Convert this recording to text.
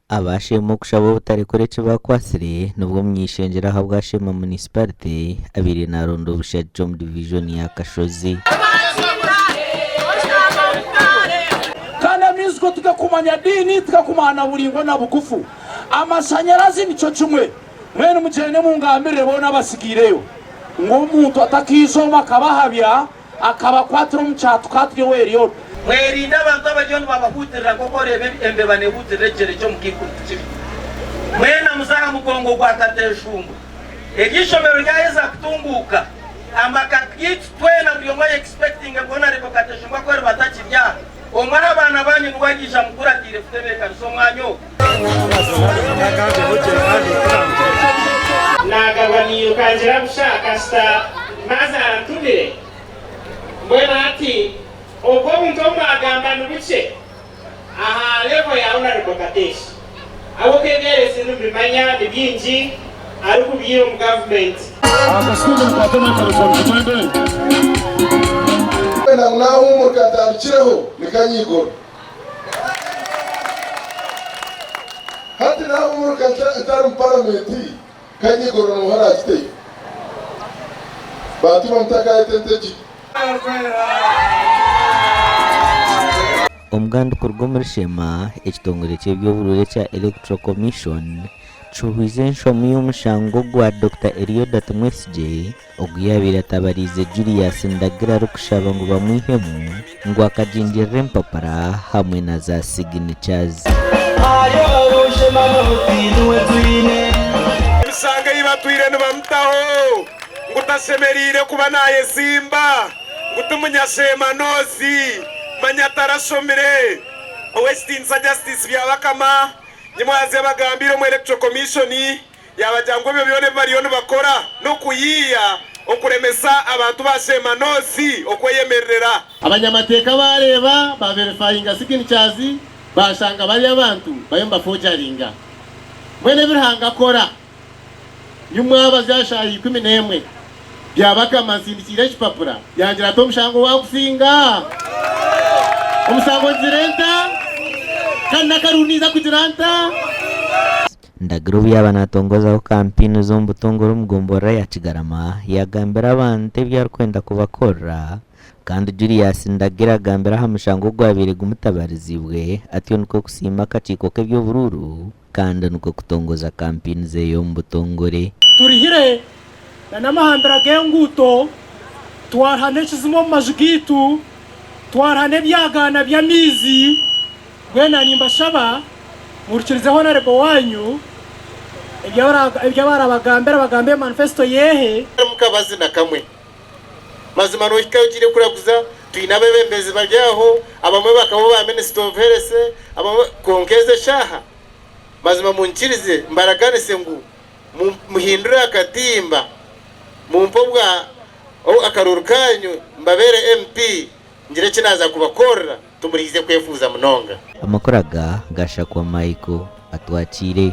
abashemo kushabo butarekoreche bakwasire nubwo mwishengera habwashema municipality abiri na rondo bushajo mu division ya Kashozi kana mizgo tukakumanya dini tukakumana buringo na bugufu amashanyarazi nico cumwe mwene mujene mungambire bona basigireyo ngo umuntu atakizoma kabahabya akaba 4 mu cyatu katwe weriyo mwerinda abantu abajoni babahutirira koko rebe embe banehutirire cyo mukikuti mwena musaha mugongo kwa tateshumbu egishomero ryaheza kutunguka amakakiti twena buri umwe expecting ngona reko kateshumba ko batakirya omara abana banyu nwagisha mukuratire futebeka so mwanyo nagabaniyo kanjira gushaka sta maza antubire mbona ati obo muntu magamba nubice aha levo ya una rekokateshi abo kegerese n'ubimanya nibinji ari kubiyo mu government abasikuze kwa toma telefone twende na unaho murikatandukireho nikanyigoro hati naho murikatari mu parliament kanyigoro no harafite batuma mutaka tenteji omuganda kurwo muri Shema ekitongole cy'ebyoburure cya Electoral Commission chuhize nshomu y'umushango gwa Dr. Eliodat Mwesije oguyabira tabarize Julius Ndagira rukushaba ngo bamwihemu ngo akajingire mpapara hamwe na za signatures ayo Shema n'utinwe twine usanga yibatwire n'abamtaho ngutasemerire kuba naye Simba ngutumunyashema nozi manyatarashomere Westminster Justice byabakama nyimwaze bagambiro mu Electoral Commission yabajyango byo byone bariyone bakora no kuyiya okuremesa abantu bashema nozi okweyemerera abanyamateka bareba ba verifying signatures bashanga bari abantu bayomba forgeringa mwene birhanga kora nyumwaba zashayi 11 byabakama sindikire chipapura yangira to mushango wakusinga umusango zirenta kana karuniza kujiranta Ndagiro byabanatongoza ko kampini zo mbutongoro mugombora ya Kigarama yagambira abantu byarkwenda kubakora kandi Julius Ndagira gambira hamushango gwabire gumutabarizibwe atiyo nuko kusima kaciko kebyo bururu kandi nuko kutongoza kampini ze yo mbutongore turihire na mahambira genguto twarhane chizimo majigitu twarhane byagana bya mizi gwena nimba shaba murikirizeho na rebo wanyu ibyo barabagambira bagambe manifesto yehe mukabazi na kamwe mazima no ikawugire kuraguza tuinabe bembezi bajyaho abamwe bakabo ba Minister of Health abamwe konkeze shaha mazima munkirize mbaragane sengu muhindura akatimba mumpobwa au akaruru kanyu mbabere MP ngire kinaza kubakora tumurize kwefuza munonga amakoraga gashakwa Michael atwakire